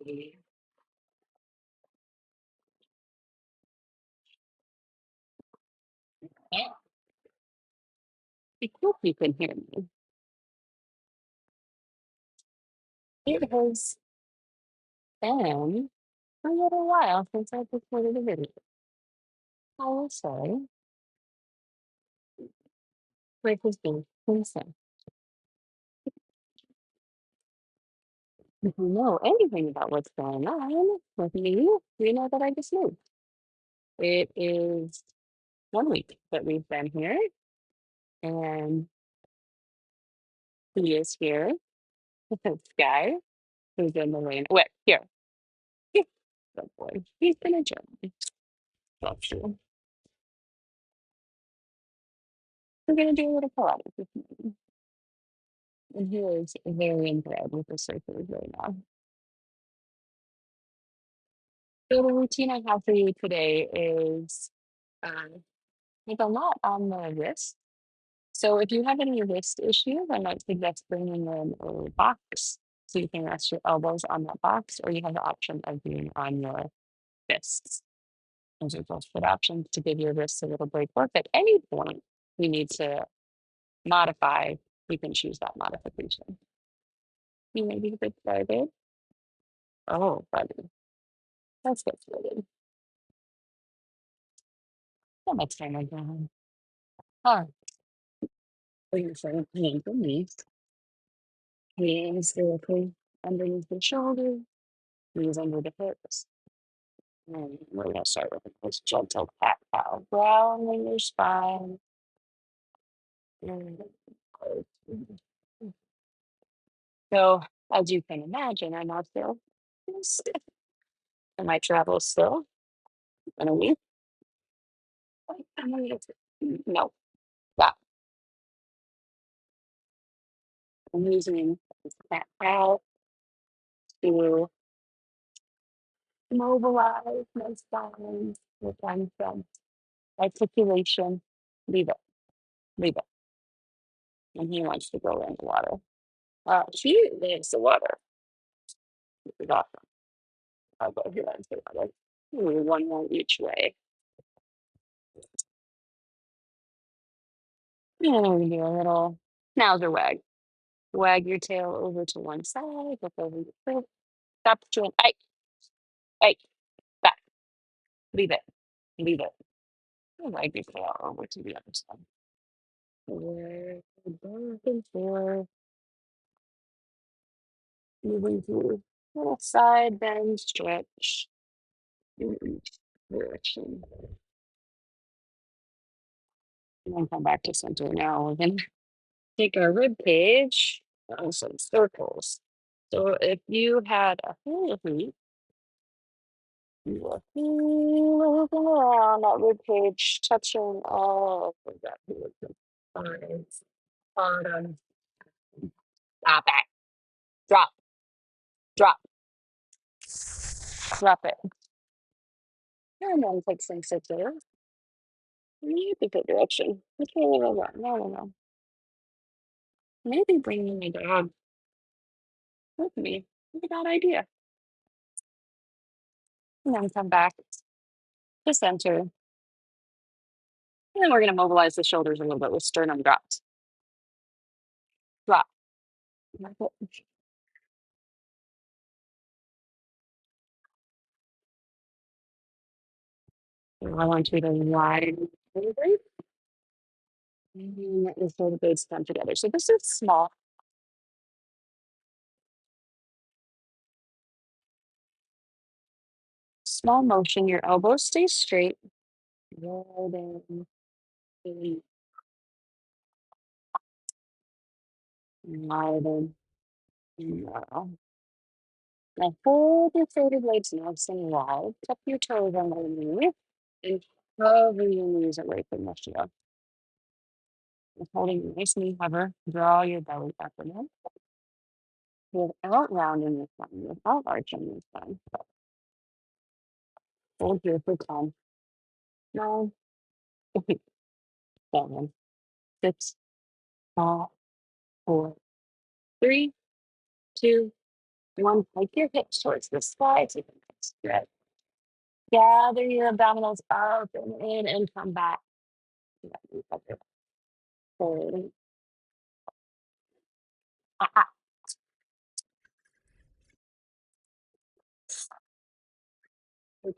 Yeah, I hope you can hear me. It has been a little while since I've recorded a video. I will say, life has been insane. If you know anything about what's going on with me, you know that I just moved. It is 1 week that we've been here, and he is here. This guy who's in the rain. Wait, here. Good boy. He's been a German. That's true. We're gonna do a little Pilates this morning. And he is very enthralled with the surfers right now. So the routine I have for you today is like a lot on the wrist. So if you have any wrist issues, I might suggest bringing in a box so you can rest your elbows on that box, or you have the option of being on your fists. Those are both good options to give your wrists a little break. Or if at any point you need to modify, you can choose that modification. You may be a bit started. Oh, buddy, let's get started. How much time I got? All right, we're going to start with the ankle knees. Hands directly underneath the shoulder, knees under the hips. And we're going to start with a nice gentle cat cow. Grounding your spine. And so, as you can imagine, I'm out there stiff. And my travel still in a week. I'm gonna get no, stop. I'm using this cat cow to mobilize my spine with some articulation. Leave it, leave it. And he wants to go in the water. She needs the water. It's awesome. I'll go here and say water. One more each way. And we're gonna do a little schnauzer wag. Wag your tail over to one side, look over your foot. Stop doing, hey, stop. Leave it, leave it. And wag your tail over to the other side. Wag back and forth, moving through little side bend stretch in each direction. And then come back to center now. We're gonna take our rib cage on some circles. So if you had a hula hoop, you were moving around that rib cage, touching all of that hula hoop. Sides, bottom, stop it, drop, drop, drop it. And then take some scissors. You pick a direction. Okay, no. Maybe bringing my dog with me is a bad idea. And then come back to center. And then we're going to mobilize the shoulders a little bit with sternum drops. Drop. Like it. I want you to widen a little bit. And let your shoulder blades come together. So this is small. Small motion. Your elbows stay straight. Widen. Widen. Now hold your shoulder blades nice and wide. Tuck your toes underneath and cover your knees away from the shield. Just holding a nice knee hover, draw your belly up and in without rounding your spine, without arching your spine. Hold here for 10, 9, 8, 7, 6, 5, 4, 3, 2, One, hike your hips towards the sky. Take a nice stretch. Gather your abdominals up and in and come back. Forward. Ah, ah.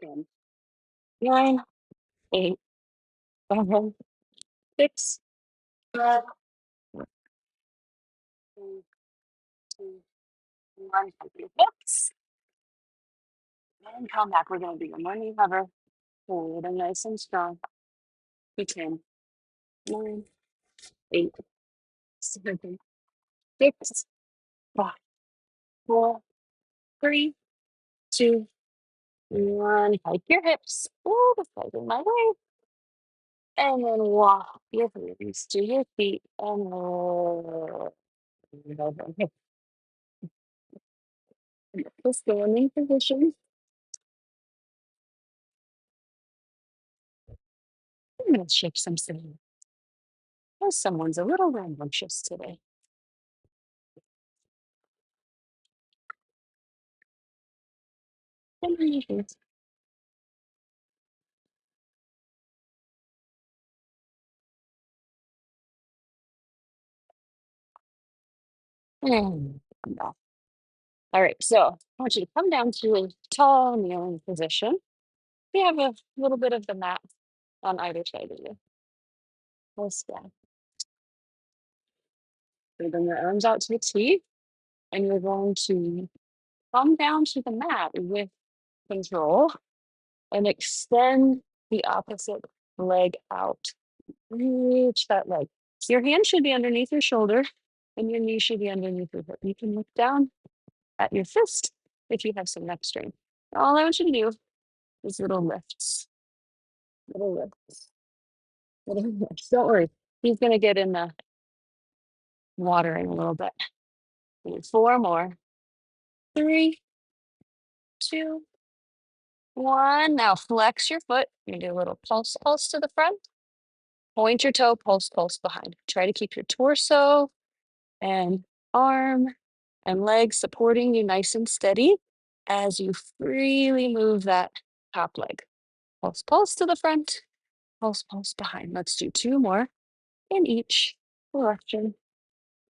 10, 9, 8, 7, 6, 5, 4, 3, 2, 1. Hike your hips and come back. We're going to do a morning hover. Hold them nice and strong. 10, 9, 8, 7, 6, 5, 4, 3, 2, 1. Hike your hips. Oh, the side in my way. And then walk your hands to your feet and roll over. The standing position. I'm going to shake some sand. Oh, someone's a little rambunctious today. Mhm. And come back. All right, so I want you to come down to a tall kneeling position. We have a little bit of the mat on either side of you. Let's go. So bring your arms out to the T, and you're going to come down to the mat with control and extend the opposite leg out. Reach that leg. Your hand should be underneath your shoulder, and your knee should be underneath your hip. You can look down at your fist if you have some neck strain. All I want you to do is little lifts, little lifts, little lifts. Don't worry, he's going to get in the water in a little bit. 4 more. 3, 2, 1. Now flex your foot. You do a little pulse, pulse to the front. Point your toe, pulse, pulse behind. Try to keep your torso and arm and leg supporting you nice and steady as you freely move that top leg. Pulse, pulse to the front, pulse, pulse behind. Let's do 2 more in each direction.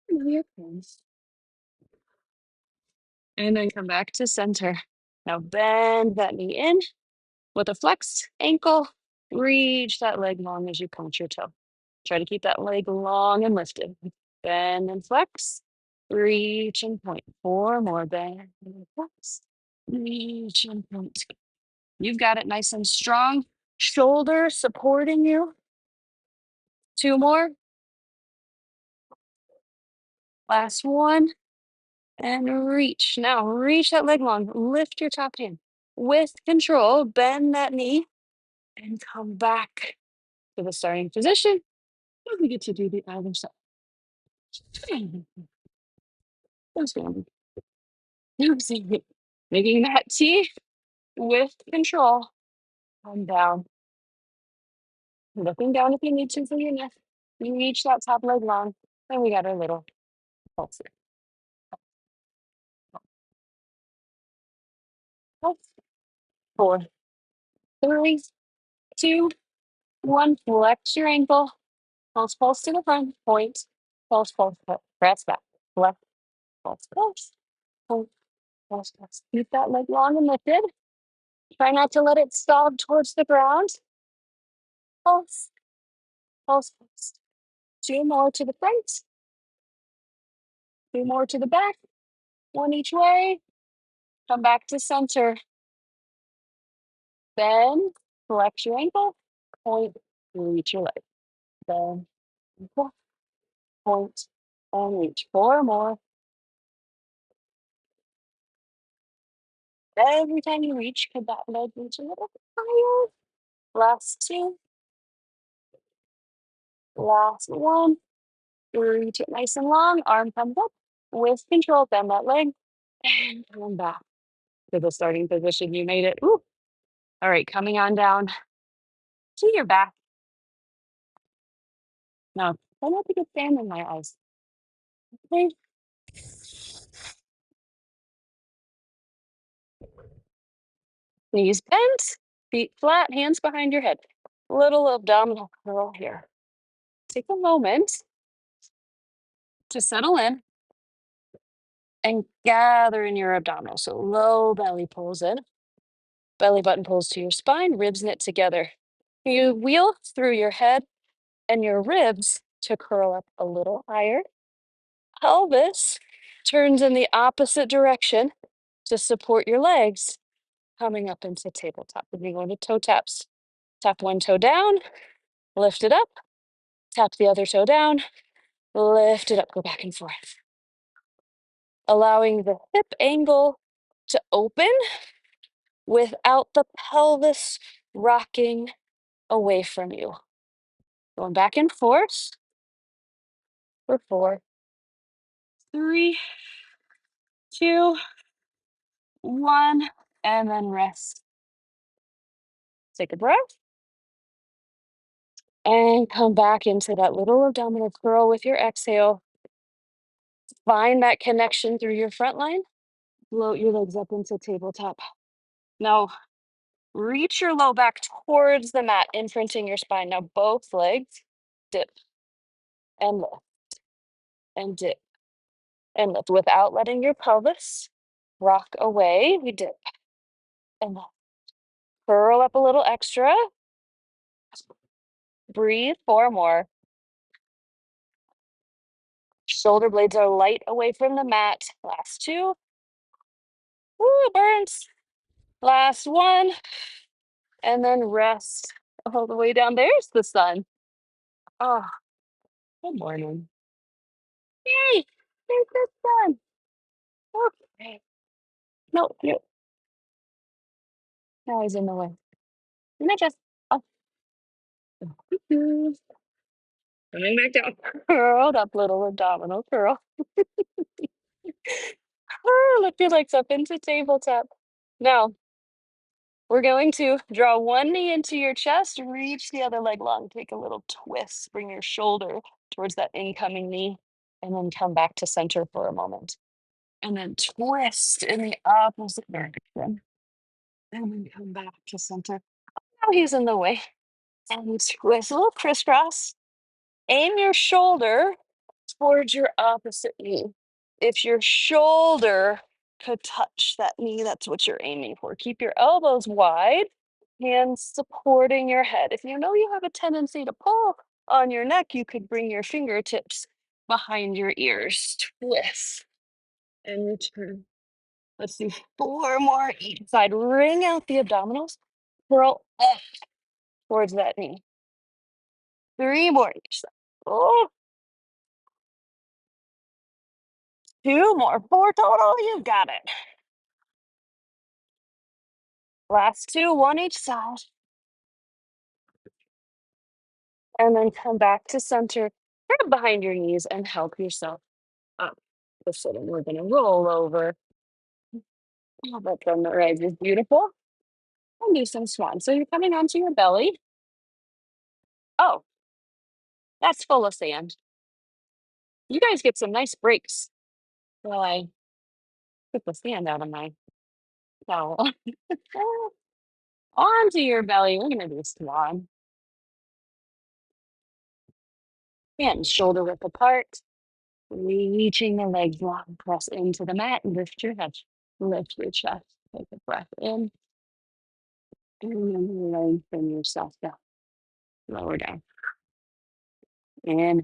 Move your palms. And then come back to center. Now bend that knee in with a flexed ankle. Reach that leg long as you point your toe. Try to keep that leg long and lifted. Bend and flex. Reach and point. 4 more. Bend and flex. Reach and point. You've got it nice and strong. Shoulder supporting you. 2 more. Last one. And reach. Now reach that leg long. Lift your top hand. With control, bend that knee and come back to the starting position. And we get to do the other side. Making that T with control. Come down. Looking down if you need to for your neck. You reach that top leg long. And we got our little pulse. Pulse. 4, 3, 2, 1. Flex your ankle. Pulse, pulse to the front. Point. Pulse, pulse, pulse. Press back. Left. Pulse, pulse. Pulse, pulse, pulse. Keep that leg long and lifted. Try not to let it stop towards the ground. Pulse, pulse, pulse. 2 more to the front. 2 more to the back. 1 each way. Come back to center. Bend, flex your ankle, point, reach your leg. Bend, ankle, point, and reach. 4 more. Every time you reach, could that leg reach a little bit higher? Last 2. Last 1. Reach it nice and long. Arm comes up. With control, bend that leg. And come back to the starting position. You made it. Ooh. All right, coming on down to your back. Now, try not to get sand in my eyes. Okay. Knees bent, feet flat, hands behind your head. Little abdominal curl here. Take a moment to settle in and gather in your abdominal. So low belly pulls in, belly button pulls to your spine, ribs knit together. You wheel through your head and your ribs to curl up a little higher. Pelvis turns in the opposite direction to support your legs, coming up into tabletop. We're going to toe taps. Tap one toe down, lift it up, tap the other toe down, lift it up, go back and forth. Allowing the hip angle to open without the pelvis rocking away from you. Going back and forth for 4, 3, 2, 1, and then rest. Take a breath and come back into that little abdominal curl with your exhale. Find that connection through your front line. Float your legs up into tabletop. Now, reach your low back towards the mat, imprinting your spine. Now, both legs dip and lift and dip and lift without letting your pelvis rock away. We dip and lift. Curl up a little extra. Breathe 4 more. Shoulder blades are light away from the mat. Last 2. Woo, it burns. Last 1. And then rest all the way down. There's the sun. Oh, good morning. Yay! There's the sun. Okay. No, no, now he's in the way. And I just, oh, coming back down. Curled up, little abdominal curl. Lift your legs up into tabletop. Now, we're going to draw one knee into your chest, reach the other leg long, take a little twist, bring your shoulder towards that incoming knee, and then come back to center for a moment. And then twist in the opposite direction. And then come back to center. Now he's in the way. And twist, a little crisscross. Aim your shoulder towards your opposite knee. If your shoulder could touch that knee, that's what you're aiming for. Keep your elbows wide, hands supporting your head. If you know you have a tendency to pull on your neck, you could bring your fingertips behind your ears. Twist and return. Let's do 4 more each side. Ring out the abdominals. Curl up towards that knee. 3 more each side. Oh, 2 more. 4 total. You got it. Last 2, 1 each side. And then come back to center. Grab behind your knees and help yourself up the sitting. We're going to roll over. Oh, but then the right is beautiful. And do some swan. So you're coming onto your belly. Oh, that's full of sand. You guys get some nice breaks while I put the sand out of my towel. Onto your belly. We're going to do swan. Hands shoulder width apart. Reaching the legs long. Press into the mat and lift your head. Lift your chest. Take a breath in. And then lengthen yourself down. Lower down. Inhale.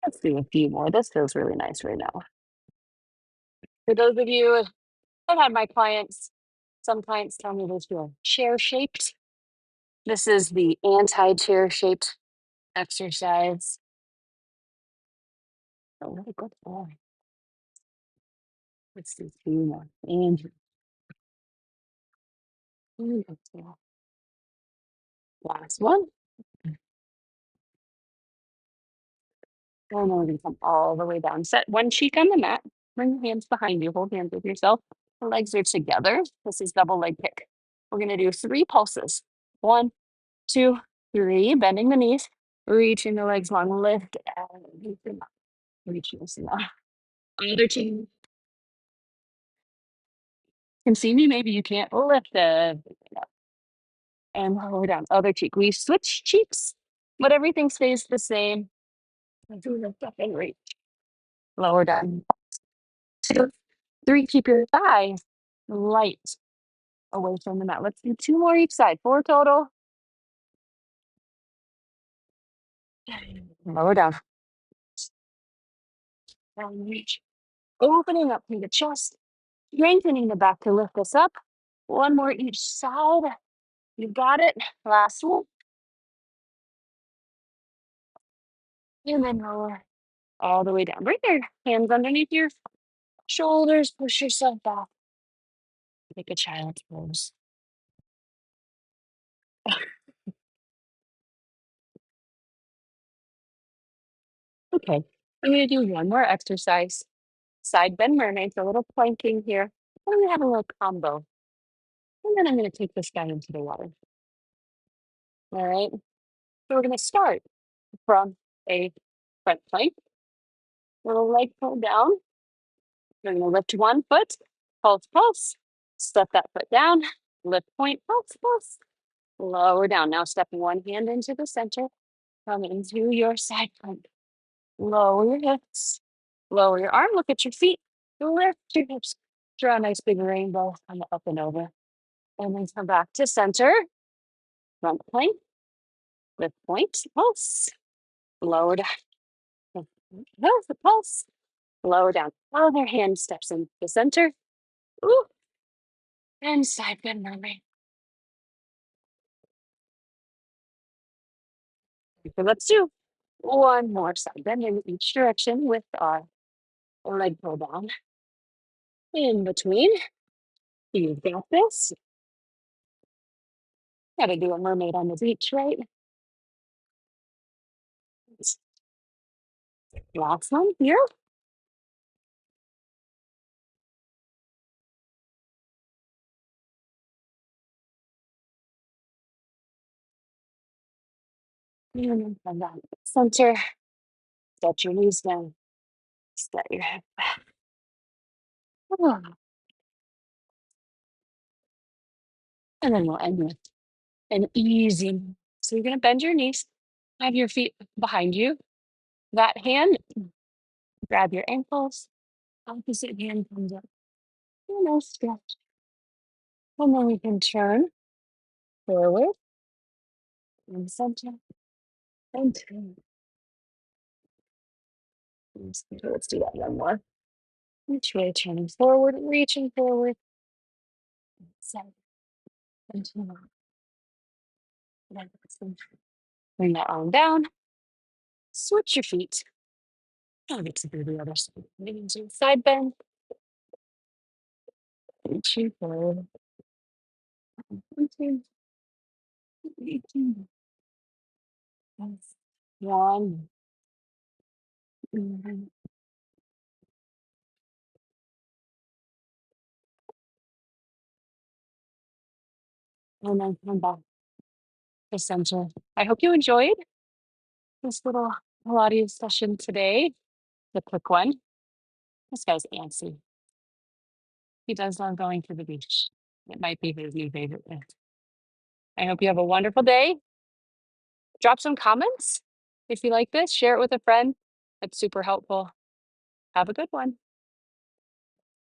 Let's do a few more. This feels really nice right now. For those of you that had my clients, some clients tell me they feel chair shaped. This is the anti-chair shaped exercise. Oh, really good boy. Let's do 2 more. And exhale. Last one. And then we're going to come all the way down. Set one cheek on the mat. Bring your hands behind you. Hold hands with yourself. The legs are together. This is double leg kick. We're going to do 3 pulses. One, two, three. Bending the knees, reaching the legs long, lift and reaching this long. Other two. Can see me, maybe you can't. Lift the and lower down. Other cheek. We switch cheeks, but everything stays the same. Do lift up and reach. Lower down. Two, three. Keep your thighs light away from the mat. Let's do two more each side. Four total. Lower down. And reach. Opening up through the chest, strengthening the back to lift us up. One more each side. You got it. Last one. And then lower all the way down. Bring your hands underneath your shoulders. Push yourself back. Make a child's pose. Okay. I'm going to do one more exercise. Side bend mermaids, a little planking here. I'm going to have a little combo. And then I'm going to take this guy into the water. All right. So we're going to start from a front plank. Little leg pull down. You're going to lift one foot, pulse, pulse. Step that foot down, lift point, pulse, pulse. Lower down. Now step one hand into the center. Come into your side plank. Lower your hips. Lower your arm. Look at your feet. Lift your hips. Draw a nice big rainbow on the up and over. And then come back to center. Front plank. Lift point. Pulse. Lower down. Pulse. Pulse. Lower down. Other hand steps in the center. Ooh. And side bend mermaid. So let's do one more side bend in each direction with our leg pull down. In between. You got this. Gotta do a mermaid on the beach, right? Last one here. And then come down to the center. Set your knees down. Set your head back. Ah, and then we'll end with an easy. So you're gonna bend your knees, have your feet behind you. That hand, grab your ankles. Opposite hand comes up. A nice stretch. And then we can turn forward and center and turn. Let's do that one more. Each way, turning forward, reaching forward, center, and turn. Bring that arm down. Switch your feet. I'll get to do the other side. Maybe do side bend. Reaching forward. 1, 2, 1. And then come back to center. I hope you enjoyed this little Pilates session today. The quick one. This guy's antsy. He does love going to the beach. It might be his new favorite thing. I hope you have a wonderful day. Drop some comments if you like this. Share it with a friend. That's super helpful. Have a good one.